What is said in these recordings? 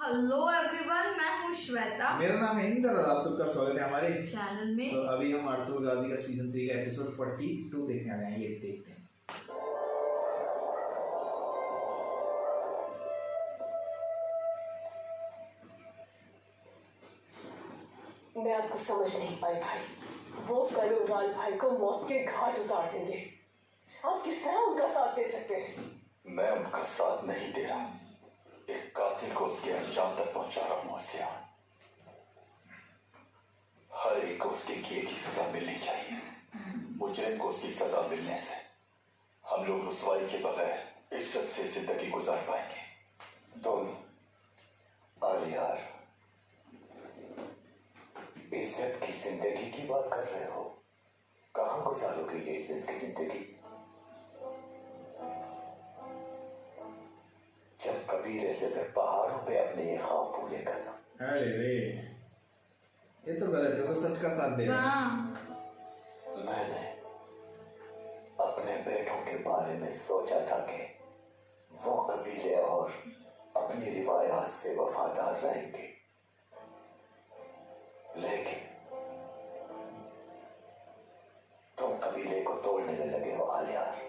Hello everyone, मैं हूँ श्वेता। मेरा नाम है इंदर और आप सबका स्वागत है हमारे चैनल में। अभी हम आर्थुर गाजी का सीजन 3 का एपिसोड 42 देखने आ जाएंगे। देखते हैं। मैं आपको समझ नहीं पाई भाई। वो कलोवाल भाई को मौत के घाट उतार देंगे। आप किस तरह उनका साथ दे सकते हैं? मैं उनका साथ नहीं दे रहा, एक कातिल को उसके अंजाम तक पहुंचा रहा हूं। हर एक को उसके किए की सजा मिलनी चाहिए। मुजरिम को उसकी सजा मिलने से हम लोग रुसवाई के बगैर इज्जत से जिंदगी गुजार पाएंगे। तुम आलियार इज्जत की जिंदगी की बात कर रहे हो? कहां गुजारोगे ये इज्जत की जिंदगी? जब कबीले से फिर पहाड़ों पे अपने ये ख्वाब पूरे करना। अरे रे, ये तो गलत है। तो सच का साथ दे रहा है। मैंने अपने बेटों के बारे में सोचा था कि वो कबीले और अपनी रिवायात से वफादार रहेंगे, लेकिन तुम कबीले को तोड़ने में लगे हो आलियार।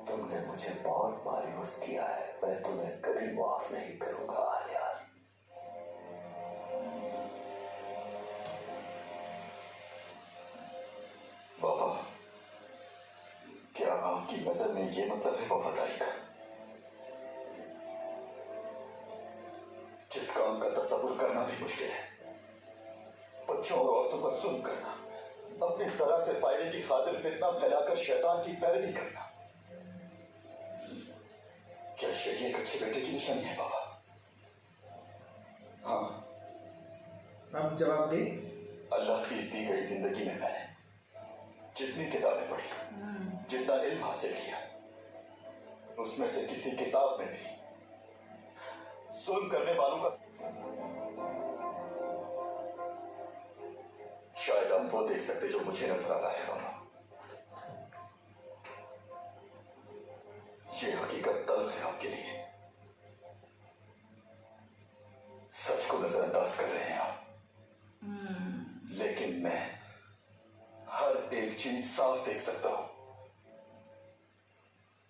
तुमने मुझे बहुत मायूस किया है। मैं तुम्हें कभी माफ नहीं करूंगा आलियार। बाबा, क्या आपकी नजर में ये मतलब है वफादारी का? जिस काम का तस्वुर करना भी मुश्किल है, बच्चों और औरतों पर जुल्म करना, अपनी जरा से फायदे की खातिर फितना फैलाकर शैतान की पैरवी करना, क्या ये एक अच्छे बेटे की निशानी है बाबा? हाँ, अब जवाब दे। अल्लाह की दी गई जिंदगी में मैंने जितनी किताबें पढ़ी, जितना इल्म हासिल किया, उसमें से किसी किताब में भी जुल्म करने वालों का शायद हम वो देख सकते जो मुझे नजर आ रहा है बाबा। ये हकीकत तल्ख है आपके लिए। सच को नजरअंदाज कर रहे हैं आप, लेकिन मैं हर एक चीज साफ देख सकता हूं।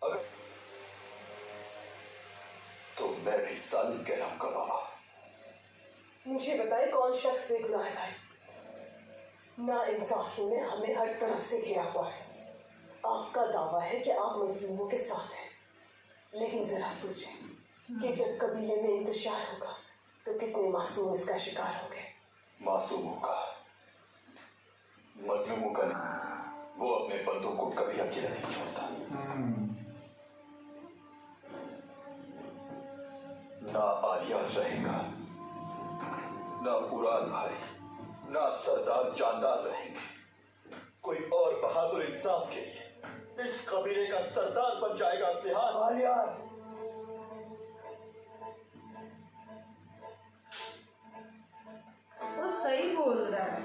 अगर तो मैं भी सालिम कहलाऊंगा बाबा। मुझे बताए कौन शख्स बेगुनाह है भाई? ना इंसाफियों ने हमें हर तरफ से घेरा हुआ है। आपका दावा है कि आप मजलूमों के साथ हैं, लेकिन जरा सोचें कि जब कबीले में इंतशार होगा तो कितने मासूम इसका शिकार होंगे। मासूमों का, मजलूमों का नहीं। वो अपने बंदों को कभी अकेला नहीं छोड़ता। ना आलिया रहेगा, ना उरान भाई, ना सरदार जानदार रहेंगे। कोई और बहादुर इंसाफ के लिए इस कबीले का सरदार बन जाएगा सिहान। आलिया, वो सही बोल रहा है।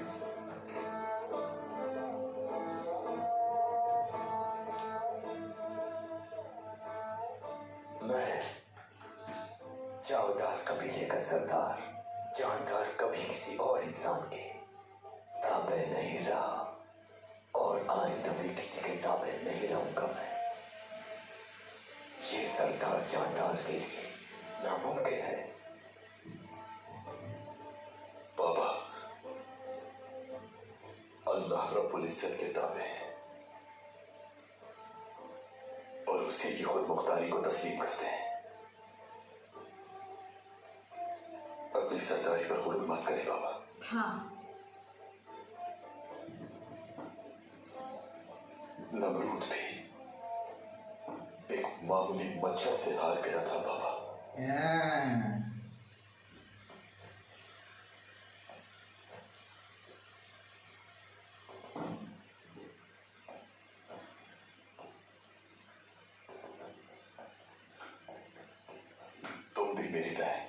मैं चावदार कबीले का सरदार, जानदार कभी किसी और इंसान के ताबे नहीं रहा और आइंदा भी किसी के ताबे नहीं रहूंगा। मैं ये सरदार जानदार के लिए नामुमकिन है बाबा। अल्लाह रब्बुल इज्जत के ताबे है और उसी की खुद मुख्तारी को तस्लीम करते हैं। अपनी सरदारी पर गुरूर मत करें बाबा। हाँ, नमरूद भी एक मामूली मच्छर से हार गया था बाबा। तुम भी मेरी बहन।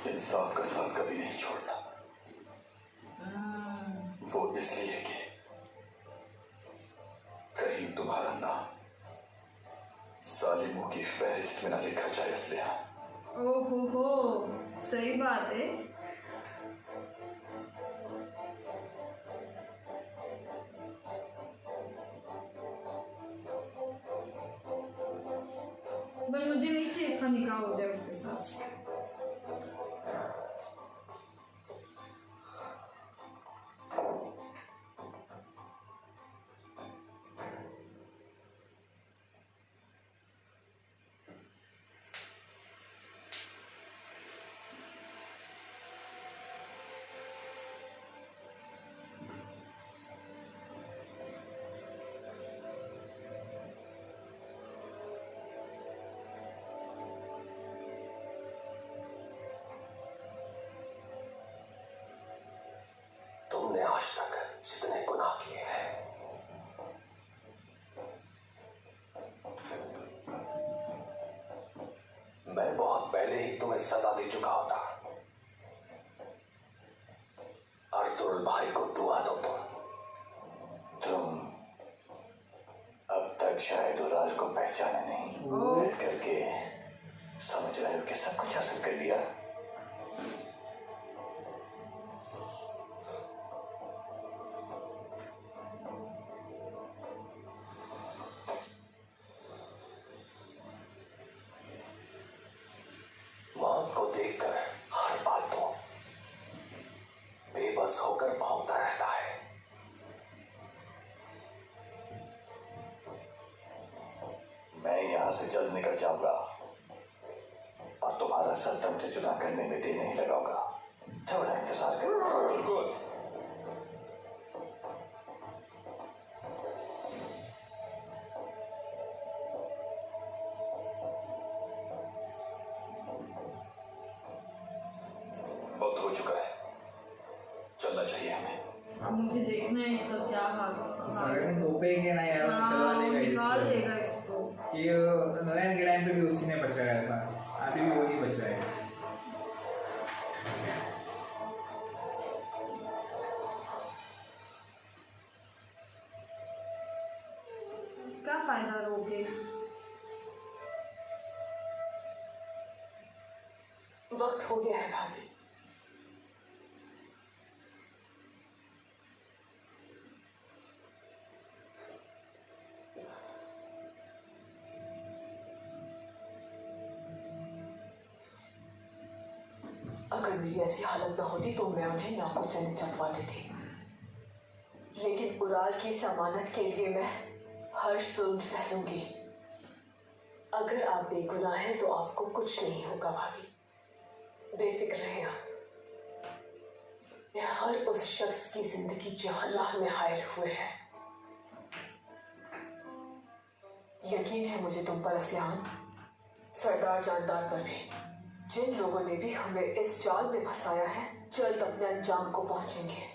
इंसाफ का साथ कभी नहीं छोड़ना। वो इसलिए कि जालिमों की फहरिस्त में ना लिखा जाए असलिया। हो, सही बात है। पर मुझे नहीं चाहिए इसका निकाह हो जाए उसके साथ। तुमने आज तक जितने गुनाह किए हैं, मैं बहुत पहले ही तुम्हें सजा दे चुका होता। अर्तुल भाई को दुआ दो। तुम अब तक शायद उराल को पहचाने नहीं, वेट करके समझ रहे हो कि सब कुछ हासिल कर लिया। मौत को देखकर हर बाल तो बेबस होकर भौंकता रहता है। मैं यहां से जल्द निकल जाऊंगा और तुम्हारा सर दम से जुदा करने में देर नहीं लगाऊंगा। थोड़ा इंतजार करो। गुड। वक्त हो चुका है, चलना चाहिए हमें। अब मुझे देखना है इसका क्या हाल सागर ने तोपेंगे ना यार, निकलवा देगा निकाल इसको। देगा इसको। कि नोएन के टाइम पे भी उसी ने बचाया था, अभी भी वही बचाएगा। क्या फायदा रोके। वक्त हो गया है भाभी। अगर मेरी ऐसी हालत न होती तो मैं उन्हें नाको चंद चंपवा देती, लेकिन उराल की जमानत के लिए मैं हर जुल्म सहूंगी। अगर आप बेगुनाह हैं तो आपको कुछ नहीं होगा भाभी, बेफिक्र रहें आप। यह हर उस शख्स की जिंदगी जो अल्लाह में हायल हुए हैं। यकीन है मुझे तुम पर असलान, सरदार जानदार पर भी। जिन लोगों ने भी हमें इस जाल में फंसाया है जल्द अपने अंजाम को पहुंचेंगे।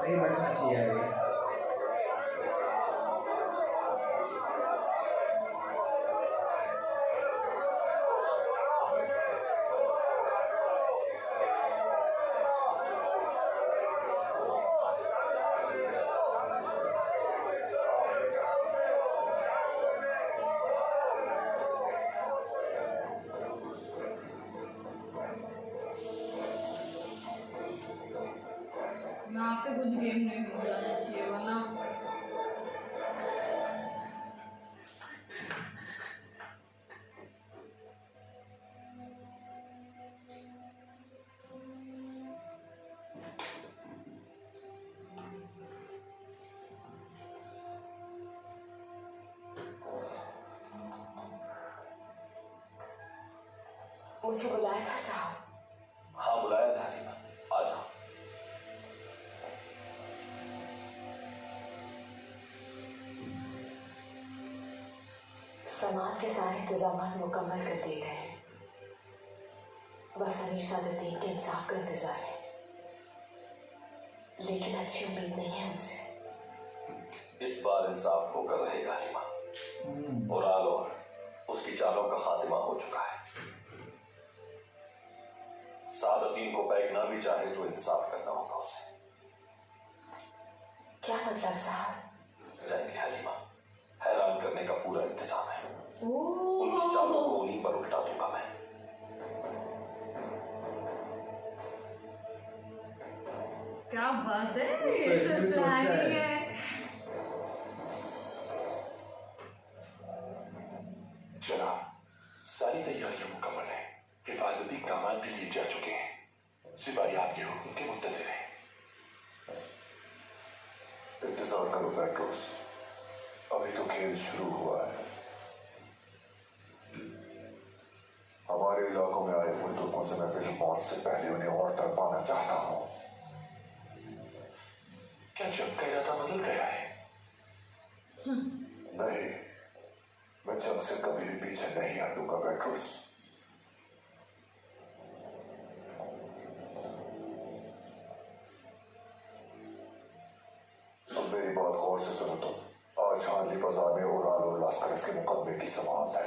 ये बचना चाहिए यार ये। यहाँ पे कुछ गेम नहीं हो जाना चाहिए वरना मुझे बुलाया था साहब। हाँ बुलाया था रीमा, आ जाओ। समाज के सारे इंतजाम मुकम्मल कर दिए गए हैं, बस अमीर सादुद्दीन के इंसाफ का इंतजार है, लेकिन अच्छी उम्मीद नहीं है उनसे। इस बार इंसाफ होकर रहेगा रीमा। और उसकी चालों का खात्मा हो चुका है। सादुद्दीन को बैठना भी चाहे तो इंसाफ करना होगा उसे। क्या मतलब साहब? जाएंगे हलीमा, हैरान करने का पूरा इंतजाम है। उनकी ओह चालों को उन्हीं पर उल्टा दूंगा मैं। क्या बात है, कुछ तो ये सब इसमें भी सोचा प्लानिंग है। है। जनाब, सारी तैयारियां मुकम्मल है। हिफाजती कामान भी लिए जा चुके हैं। सिपाही आपके हुक्म के मुंतजिर हैं। इंतजार करो पेट्रोस, अभी तो खेल शुरू हुआ है। हमारे इलाकों में आए हुए तुर्कों से मैं फिर मौत से पहले उन्हें और तड़पाना चाहता हूँ। क्या जंग का इरादा बदल गया है? नहीं, मैं जंग से कभी भी पीछे नहीं हटूंगा पेट्रोस। अब मेरी बात गौर से सुनो तुम। आज हाली बाजार में उराल और लास्करस के मुकदमे की समाअत है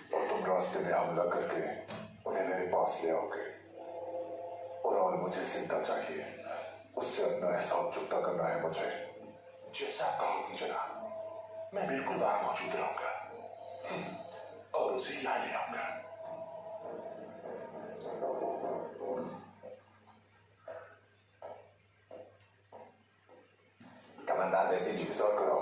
और तुम रास्ते में हमला करके उन्हें मेरे पास ले आओगे। उराल मुझे जिंदा चाहिए, उससे अपना हिसाब चुकता करना है मुझे। जैसा आपका हुक्म जनाब, मैं बिल्कुल वहां मौजूद रहूंगा और उसे यहाँ ले आऊंगा। कमांडर वैसे इंतजार करो।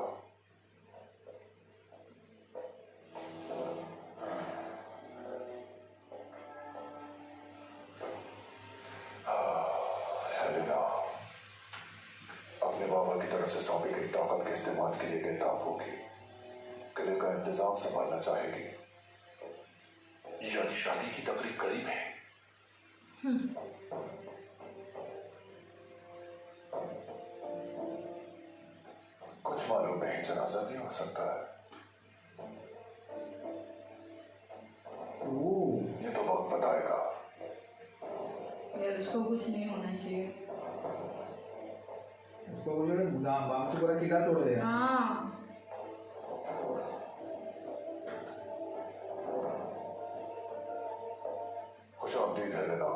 हेलेना, अपने बाबा की तरफ से सौंपी गई ताकत के इस्तेमाल के लिए बेताब होगी। किले का इंतजाम संभालना चाहेगी। यानी शादी की तकरीब करीब है। कुछ मालूम नहीं, जनाजा भी हो सकता है। ओह, ये तो वक्त बताएगा। यार उसको कुछ नहीं होना चाहिए। उसको वो जो है बाम से पूरा किला तोड़ देगा। हाँ खुशामदीद हेलेना,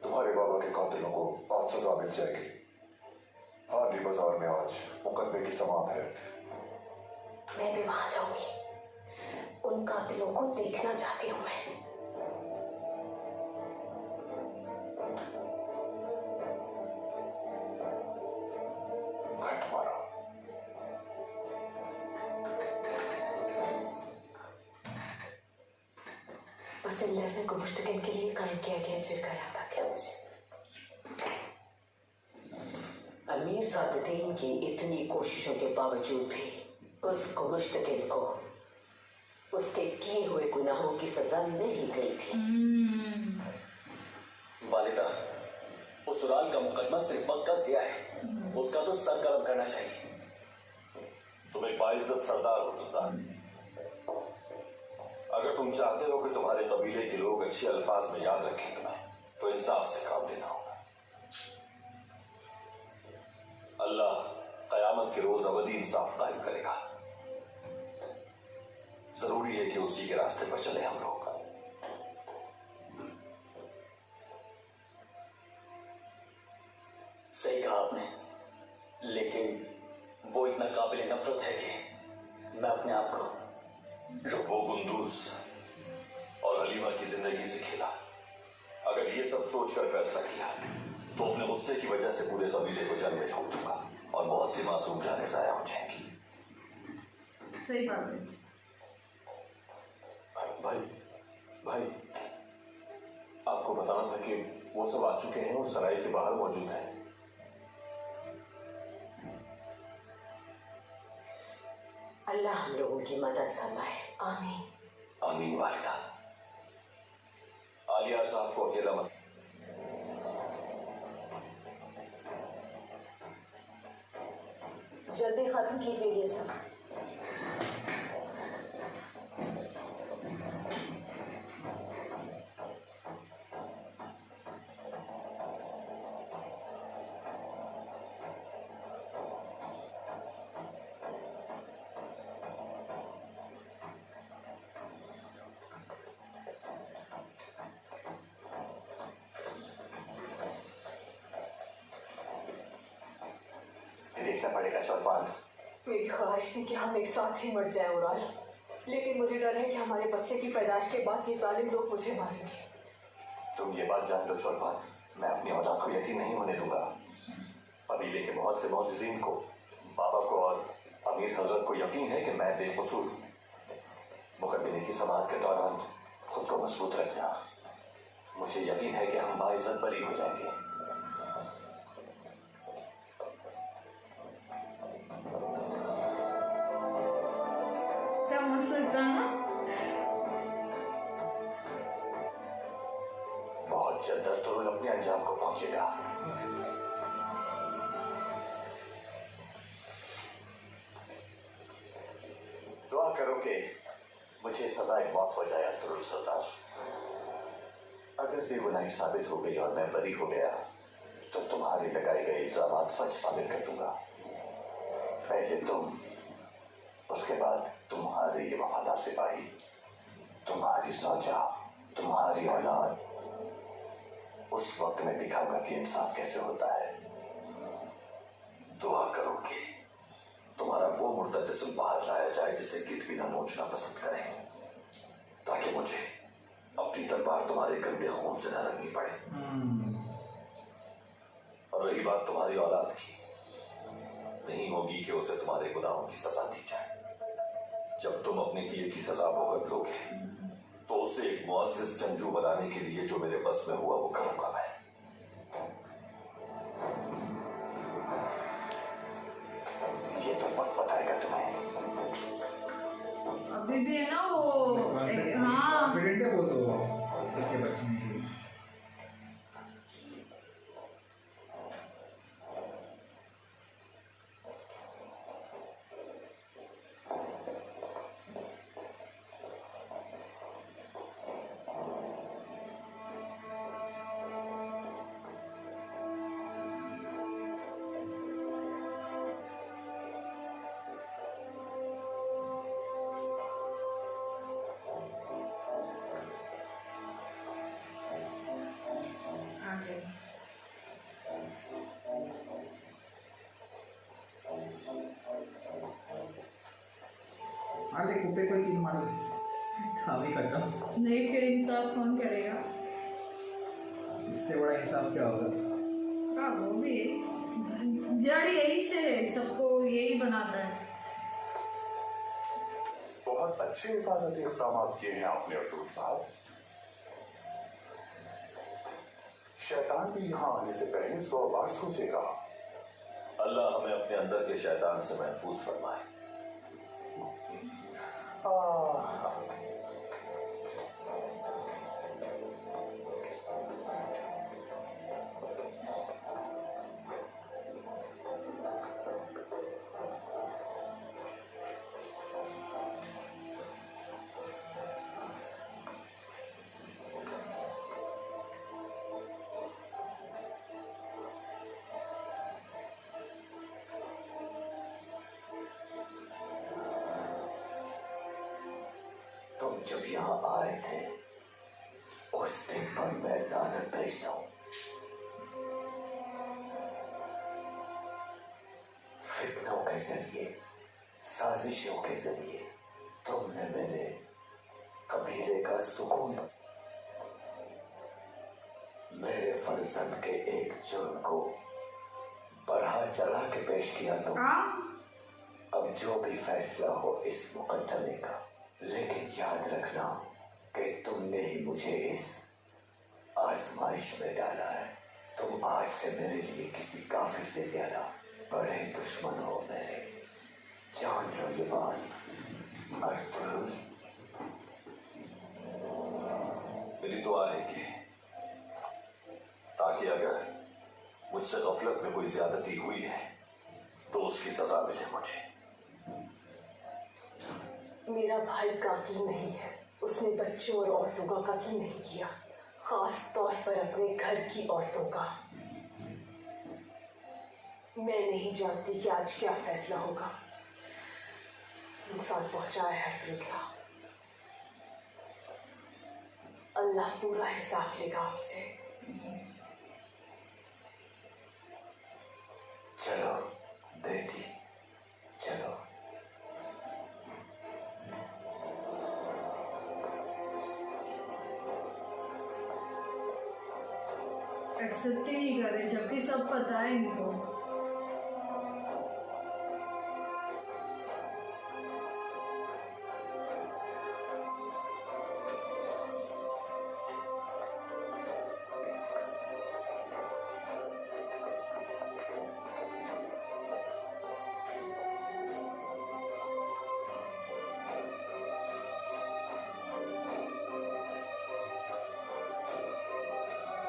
तुम्हारे बाबा के कातिलों को आज सजा मिल जाएगी। हाली बाजार में आज मुकदमे की समाअत है। मैं भी वहां जाऊंगी, उन कातिलों को देखना चाहती हूँ मैं। है तुम्हारा। वसील्लर में गुमुश्तकिन के लिए कायम किया गया जिरगा याद आ गया मुझे। अमीर सादुद्दीन की इतनी कोशिशों के बावजूद भी उस गुमुश्तकिन को उसके किए हुए गुनाहों की सजा नहीं गई थी। वालिदा, उस उराल का मुकदमा सिर्फ वक्त का ज़िया है। उसका तो सर कलम करना चाहिए। तुम एक बाइज्जत सरदार हो तुमदार। अगर तुम चाहते हो कि तुम्हारे कबीले के लोग अच्छे अल्फाज में याद रखें तुम्हें, तो इंसाफ से काम लेना होगा। इंसाफ कायम करेगा। जरूरी है कि उसी के रास्ते पर चले हम लोग। सही कहा आपने, लेकिन वो इतना काबिल नफरत है कि मैं अपने आप को वो गुंदूस और हलीमा की जिंदगी से खेला। अगर ये सब सोचकर फैसला किया तो अपने गुस्से की वजह से पूरे कबीले को जल में छोड़ दूंगा और बहुत सी मासूम जानें जाया हो जाएंगी। सही बात है। भाई भाई आपको बताना था कि वो सब आ चुके हैं और सराय के बाहर मौजूद हैं। अल्लाह हम लोगों की मदद फरमाए। आमीन। आमीन वालिदा। आलिया साहब को अकेला मत। जल्दी खत्म कीजिए ये सब। देखना पड़ेगा शौरबान। मेरी ख्वाहिश थी कि हम एक साथ ही मर जाए उराल, लेकिन मुझे डर है कि हमारे बच्चे की पैदाइश के बाद ये जालिम लोग मुझे मारेंगे। तुम ये बात जान लो शौरबान, मैं अपनी औलाद को यतीम नहीं होने दूंगा। कबीले के बहुत से मौजूदीन को, बाबा को और अमीर हजरत को यकीन है कि मैं बेकसूर। मुकदमे की समाअत के दौरान खुद को मजबूत रखना। मुझे यकीन है कि हम बाइज्जत बरी हो जाएंगे। क्या मस्त लगता है ना। बहुत जल्द अर्तुगरुल अपने अंजाम को पहुंचेगा। दुआ करो कि मुझे सजाए मौत हो जाए अर्तुगरुल सरदार। अगर बेगुनाही साबित हो गई और मैं बरी हो गया तो तुम्हारे लगाए गए इल्जामात सच साबित कर दूंगा। पहले तुम, उसके बाद तुम्हारे ये वफादार सिपाही, तुम्हारी सौजा, तुम्हारी औलाद। उस वक्त मैं दिखाऊंगा कि इंसाफ कैसे होता है। दुआ करो कि तुम्हारा वो मुर्दा जिस्म बाहर लाया जाए जिसे गिद्ध भी ना नोचना पसंद करे, ताकि मुझे अपनी तलवार तुम्हारे गंदे खून से न रंगनी पड़े। और रही बात तुम्हारी औलाद की, नहीं होगी कि उसे तुम्हारे गुनाहों की सजा दी जाए। जब तुम अपने किए की सजा भुगत लोगे तो उसे एक मुअज़्ज़िज़ जंगजू बनाने के लिए जो मेरे बस में हुआ वो करूंगा मैं। ये तो वक्त बताएगा तुम्हें। अभी भी है ना वो हाँ कॉन्फिडेंट है वो तो इसके बचने के लिए। आगे मार दे कुत्ते को, तीन मार दे, काम ही खत्म। नहीं, फिर इंसाफ कौन करेगा। इससे बड़ा इंसाफ क्या होगा। हाँ वो भी जड़ यही से सबको यही बनाता है। बहुत अच्छे हिफाजती इक़दाम किए हैं आपने अर्तुगरुल साहब। शैतान भी यहाँ आने से पहले 100 बार सोचेगा। अल्लाह हमें अपने अंदर के शैतान से महफूज फरमाए। जब यहाँ आए थे उस दिन पर मैं लानत भेजता हूँ। फितनों के जरिए, साजिशों के जरिए तुमने मेरे कबीले का सुकून, मेरे फर्जंद के एक जुर्म को बढ़ा चढ़ा के पेश किया। तुम अब जो भी फैसला हो इस मुकद्दमे का, लेकिन याद रखना कि तुमने ही मुझे इस आजमाइश में डाला है। तुम आज से मेरे लिए किसी काफिर से ज्यादा बड़े दुश्मन हो मेरे। जान लो ये बात अर्तुगरुल। मेरी दुआ है कि ताकि अगर मुझसे गफलत में कोई ज्यादती हुई है तो उसकी सजा मिले मुझे। मेरा भाई कातिल नहीं है, उसने बच्चों और औरतों का कत्ल नहीं किया, खास तौर पर अपने घर की औरतों का। मैं नहीं जानती कि आज क्या फैसला होगा। नुकसान पहुंचा है अर्तुगरुल साहब, अल्लाह पूरा हिसाब लेगा आपसे। चलो बेटी, चलो। एक्सेप्ट ही नहीं करे जबकि सब पता है इनको।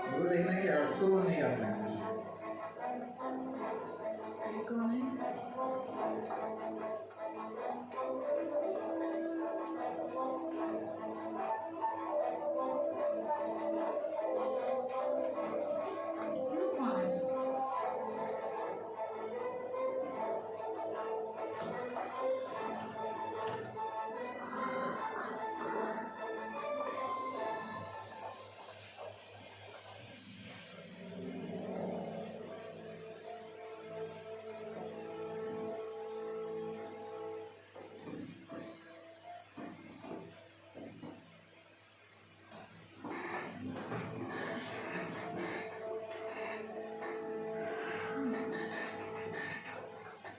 वो देखना कि अर्तुगरुल नहीं आता है। कौन है? ये कौन है?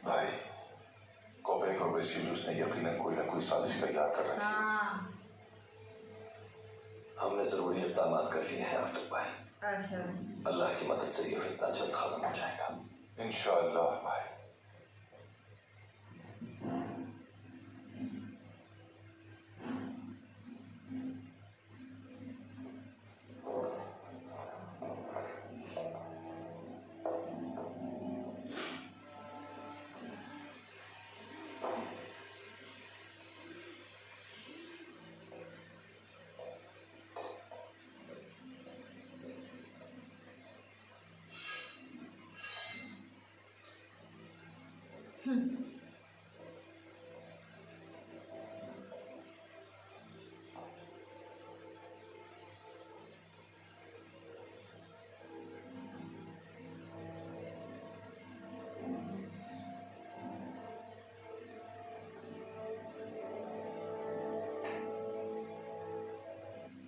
भाई कोबेक और वेसिलियस ने यकीनन कोई ना कोई साजिश तैयार कर रखी है। हाँ हमने जरूरी इक़दाम कर लिए हैं अर्तुगरुल भाई। अच्छा। अल्लाह की मदद से ये फितना जल्द खत्म हो जाएगा इंशाअल्लाह भाई।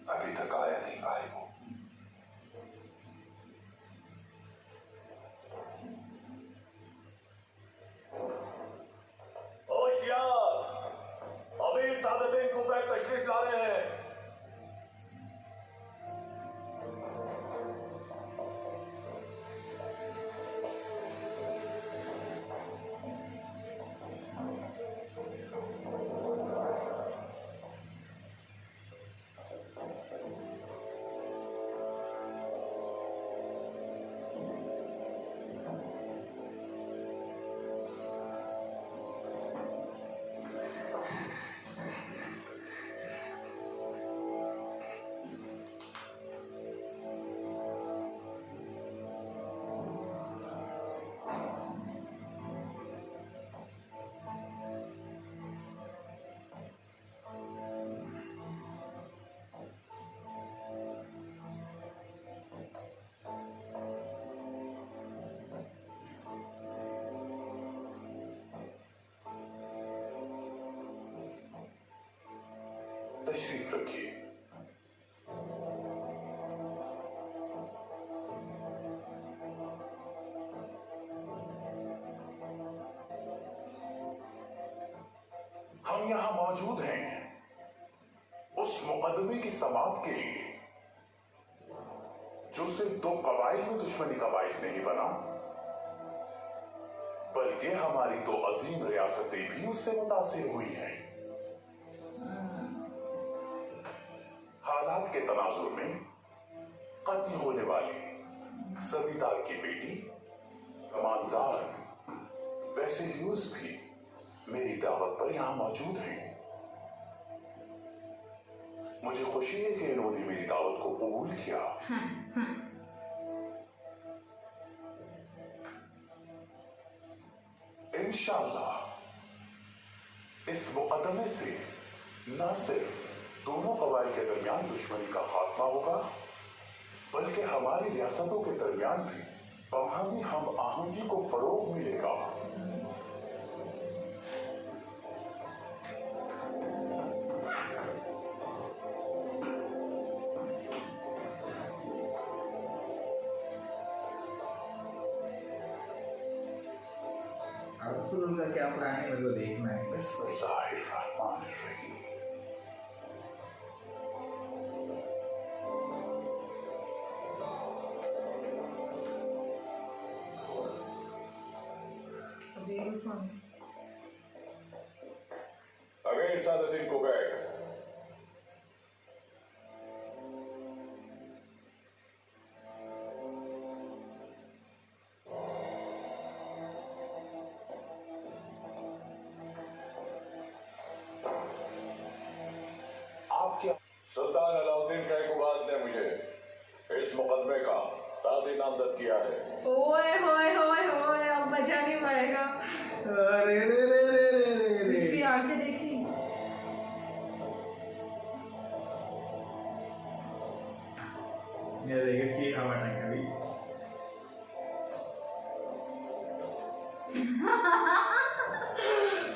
अभी तक आया नहीं भाई वो। होशियार, अमीर सादतीन कुबैक तशरीफ ला रहे हैं। तशरीफ रखिए। हम यहां मौजूद हैं उस मुकदमे की समाप्त के लिए जो सिर्फ दो कबाइल में दुश्मनी का बाइस नहीं बना, बल्कि हमारी दो अजीम रियासतें भी उससे मुतासिर हुई हैं। हालात के तनाजुर में कत्ल होने वाले जमींदार की बेटी कमांडर वेसेलियस भी मेरी दावत पर यहां मौजूद हैं। मुझे खुशी है कि इन्होंने मेरी दावत को कबूल किया। इंशाअल्लाह इस मुकदमे से न सिर्फ दोनों कबाइल के दरमियान दुश्मनी का खात्मा होगा, बल्कि हमारी रियासतों के दरमियान भी बाहमी हम आहंगी को फरोग मिलेगा। अर्तुगरुल का क्या प्लान है मेरे को देखना है। बिस्मिल्लाहिर्रहमानिर्रहीम। अमीर सादुद्दीन को बैठ। सुल्तान अलाउद्दीन कैकुबाद ने मुझे इस मुकदमे का काजी नामजद किया है। ओए होए होए होए, अब बचा नहीं पाएगा। अरे रे रे रे रे रे रे। इसकी आंखें देखी। ये देख इसकी हवा टाइम अभी।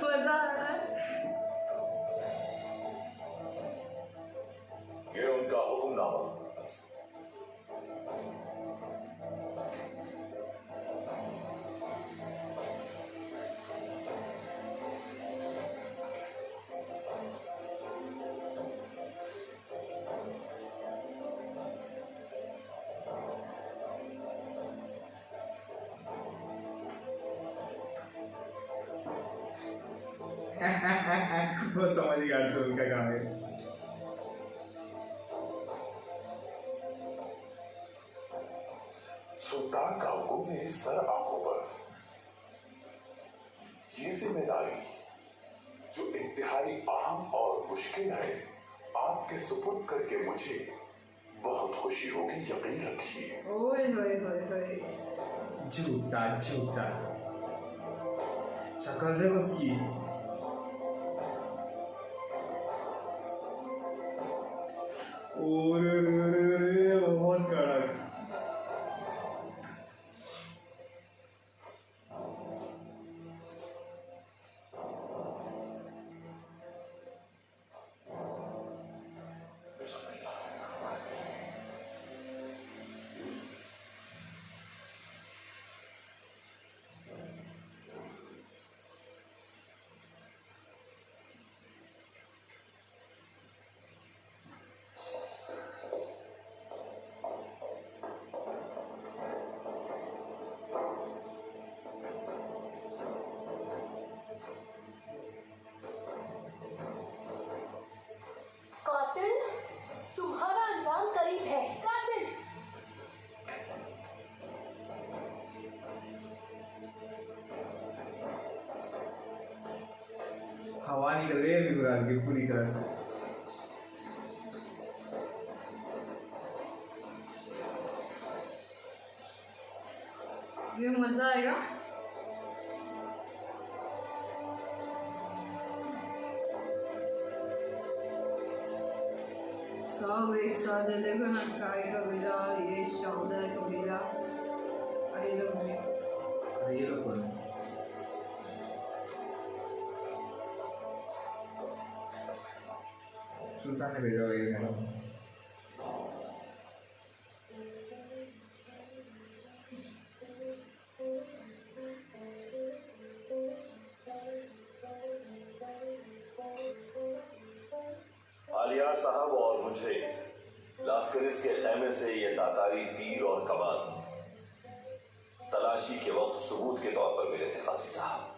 मजा आ रहा है। ये उनका हुक्मनामा। वो समझ गया अर्तुगरुल का काम है। सुल्तान का हुक्म है सर आंखों पर। ये जिम्मेदारी जो इंतहाई अहम और मुश्किल है, आपके सुपुर्द करके मुझे बहुत खुशी होगी, यकीन रखिए। ओए होए होए होए। झूठा झूठा शक्ल देख उसकी। ओरे रे रे रे, बहुत कड़क। कातिल, तुम्हारा अंजाम करीब है। कातिल। हवा निकल रही है युवराज की पूरी तरह से। ये मजा आएगा। सब एक साथ जलेगा ना, काय कबीला, ये शौदर कबीला, और ये लोग भी। अरे ये लोग कौन है? सुल्तान ने भेजा होगा ये मैडम। आलियार साहब और मुझे लास्करिस के खैमे से ये तातारी तीर और कमान तलाशी के वक्त सबूत के तौर पर मिले थे काजी साहब।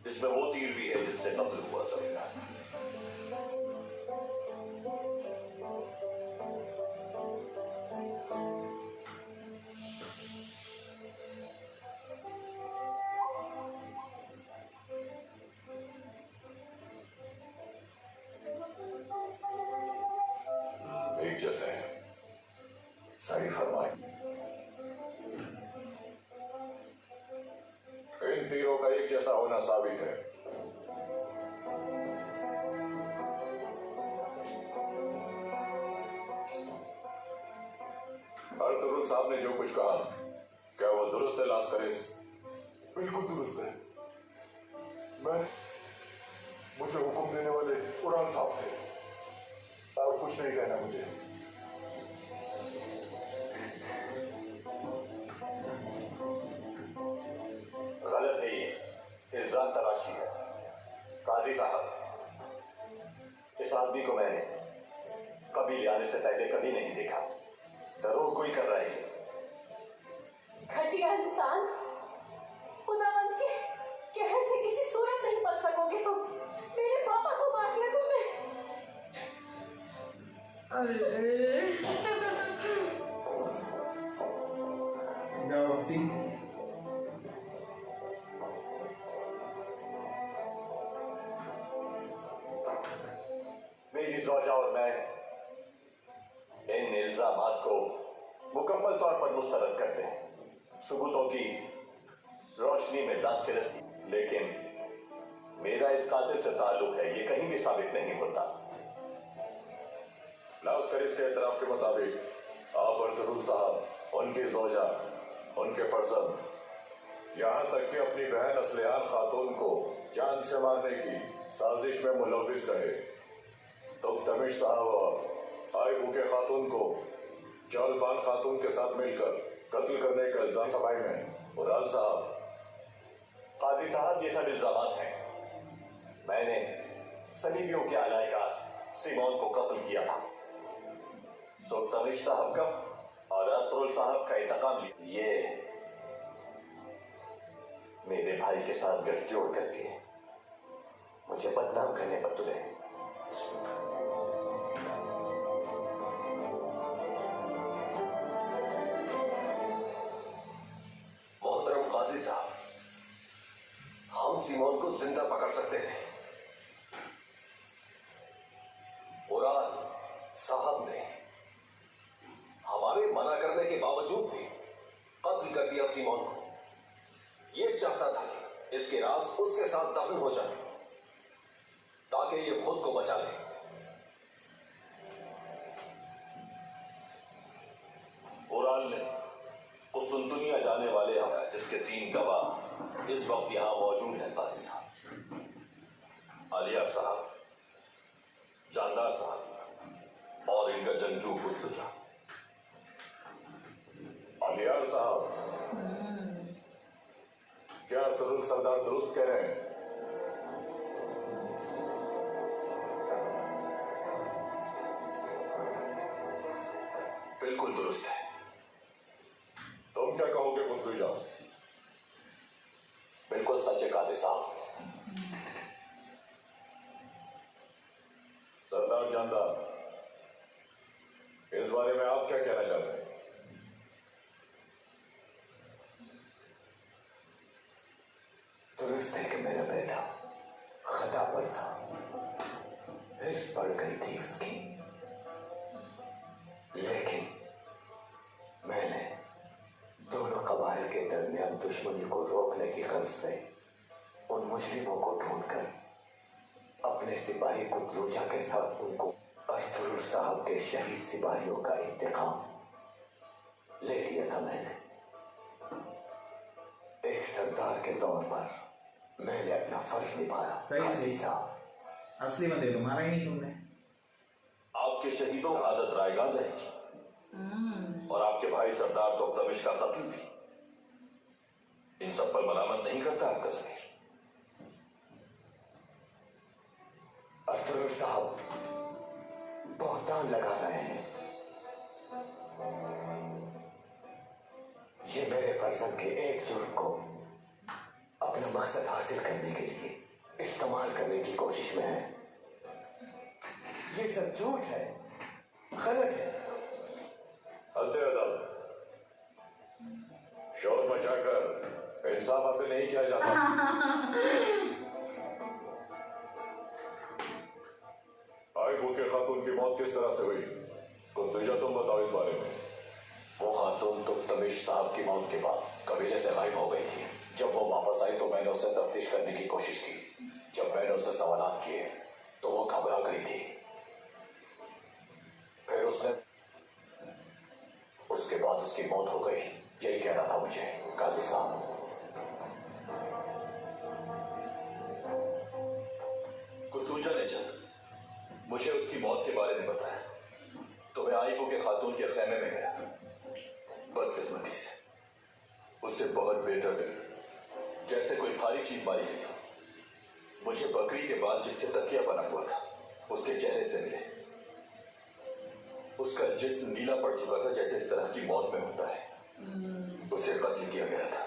इसमें वो तीर भी है जिससे कत्ल हुआ जमींदार। एक जैसे हैं। सही फरमाए। इन तीरों का एक जैसा होना साबित है। अर्तुगरुल साहब ने जो कुछ कहा, क्या वो दुरुस्त है लास्करिस? बिल्कुल दुरुस्त है। मुझे हुक्म देने वाले उरान साहब थे, और कुछ नहीं कहना मुझे। गलत है ये, इल्जाम तराशी है। काजी साहब, इस आदमी को मैंने कभी ले आने से पहले कभी नहीं देखा। जरूर कोई कर रहा है। घटिया इंसान, खुदावंद के कहर से किसी सूरत नहीं बच सकोगे तुम। मेरे पापा को मार दिया तुमने। अरे जाओ वापसी। मेरी ज़ौजा और मैं इन इल्जामात को मुकम्मल तौर पर मुस्तरद करते हैं सबूतों की रोशनी में लास्करिस, लेकिन मेरा इस कातिल से ताल्लुक है ये कहीं भी साबित नहीं होता। लास्करिस के इतराफ के मुताबिक आप अर्तुगरुल साहब, उनकी ज़ौजा, उनके फर्जंद, यहाँ तक कि अपनी बहन असलिहान खातून को जान से मारने की साजिश में मुलव्विस रहे। तुगतमिश साहब और आयबू के खातून को जौलबान खातून के साथ मिलकर कत्ल करने का इल्जाम सफाई में उराल साहब। काजी साहब, ये सब इल्जामात हैं। मैंने सलीबियों के अलाइका सिमोन को कत्ल किया था। तुगतमिश साहब का और अर्तुगरुल साहब का इंतकाम लिया। ये मेरे भाई के साथ गठजोड़ करके मुझे बदनाम करने पर तुले। मोहतरम काजी साहब, हम सिमोन को जिंदा पकड़ सकते थे। उरान साहब ने हमारे मना करने के बावजूद भी कत्ल कर दिया सिमोन को। ये चाहता था कि इसके राज उसके साथ दफन हो जाए ताकि ये खुद को बचा ले। उरान ने कुस्तुंतुनिया जाने वाले हैं, जिसके 3 गवाह इस वक्त यहां मौजूद हैं। काजी साहब, आलियार साहब, जानदार साहब और इनका जंजू बुतलुजा। आलियार साहब, क्या अर्तुगरुल सरदार दुरुस्त कह रहे हैं? बिल्कुल दुरुस्त है। तुम क्या कहोगे बुतलुजा? बिल्कुल सच है काजी साहब। सरदार जानदार, इस बारे में आप क्या कहना चाहते हैं? दुरुस्त है कि मेरा बेटा खता पर था, हिर्स बढ़ गई थी उसकी, लेकिन मैंने दोनों कबाइल के दरमियान दुश्मनी को रोकने की गर्ज से उन मुजरिमों को ढूंढकर अपने सिपाही कुतलूजा के साथ उनको अर्तुगरुल साहब के शहीद सिपाहियों का इंतकाम ले लिया था मैंने। एक सरदार के तौर पर मैंने अपना फर्ज निभाया। काजी साहब, असली बंदे तो मारा ही नहीं तुमने। आपके शहीदों की आदत रायगा जाएगी और आपके भाई सरदार तोख्तमिश का कत्ल भी। इन सब पर मलामत नहीं करता आपका समीर। अख्तर साहब बहुतान लगा रहे हैं। ये मेरे फर्जंद के एक जुर्म को अपना मकसद हासिल करने के लिए इस्तेमाल करने की कोशिश में है। ये सब झूठ है, गलत है। अदब, शोर मचाकर इंसाफ हासिल नहीं किया जाता। आई वो के खातून की मौत किस तरह से हुई? कुंदुजा तुम बताओ इस बारे में। वो खातून तुख्तमिश साहब की मौत के बाद कबीले से गायब हो गई थी। जब वो वापस आई तो मैंने उससे तफ्तीश करने की कोशिश की। जब मैंने उससे सवालात किए तो वो घबरा गई थी। फिर उसके बाद उसकी मौत हो गई। यही कहना था मुझे काजी साहब। कुतूजा ने जब मुझे उसकी मौत के बारे में बताया तो मैं आईबू के खातून के खेमे में गया। बदकिस्मती से उससे बहुत बेहतर जैसे कोई भारी चीज मारी गई। मुझे बकरी के बाद जिससे तकिया बना हुआ था उसके चेहरे से मिले। उसका जिस्म नीला पड़ चुका था जैसे इस तरह की मौत में होता है। उसे कत्ल किया गया था।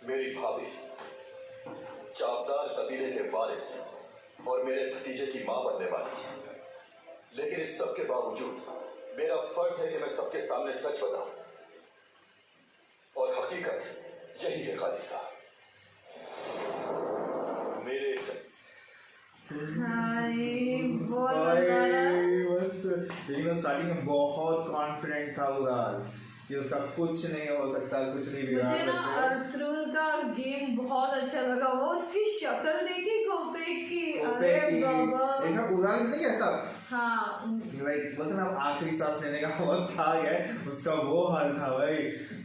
मेरी भाभी चावदार कबीले के वारिस और मेरे भतीजे की मां बनने वाली है। लेकिन इस सब के बावजूद मेरा फर्ज है कि मैं सबके सामने सच बताऊं और हकीकत यही है काजी साहब। मेरे मस्त। लेकिन वो स्टार्टिंग में बहुत कॉन्फिडेंट था उदाल कि उसका कुछ नहीं हो सकता, कुछ नहीं बिगाड़ मुझे ना सकते। अर्थरुल का गेम बहुत अच्छा लगा। वो उसकी शक्ल देखी कोपे की, अरे बाबा। देखा उदाल नहीं ऐसा। हाँ लाइक बोलते ना आखिरी सांस लेने का वक्त था गया, उसका वो हाल था भाई।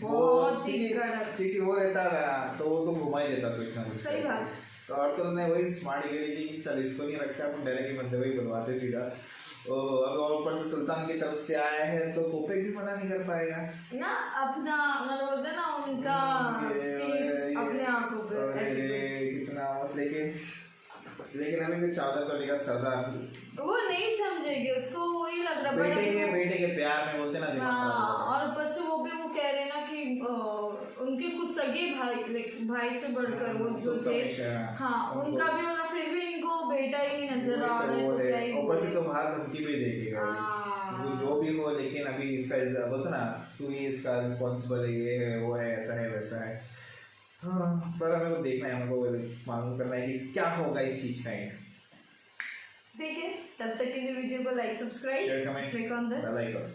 बहुत ही कड़क। क्योंकि वो रहता ना तो वो तो घुमा ही देता कुछ ना कुछ। सही बात। तो और तो ने वही स्मार्ट गिरी की कि चल इसको नहीं रखा, अपन डायरेक्ट बंदे वही बुलवाते सीधा। ओ अब और ऊपर से सुल्तान की तरफ से आया है तो कोपे भी मना नहीं कर पाएगा ना। अपना मतलब होता ना उनका चीज अपने आंखों पे ऐसे कितना। लेकिन हमें कोई चादर को लेकर सरदार वो नहीं समझेगी। उसको वही लग रहा बेटे के प्यार में बोलते ना। हाँ, और ऊपर से वो भी वो कह रहे ना कि उनके कुछ सगे भाई से बढ़कर वो जो थे। हाँ उनका भी होगा, फिर भी इनको बेटा ही नजर आ रहा है। ऊपर से तो बाहर धमकी भी देखेगा जो भी हो। लेकिन अभी इसका बोलते ना तू ही इसका रिस्पॉन्सिबल है, ये है वो है, ऐसा है वैसा है। हाँ पर हमें को देखना है, हमको मालूम करना है कि क्या होगा इस चीज का एंड। ठीक है, तब तक के लिए वीडियो को like, subscribe, share, comment, click on the bell icon.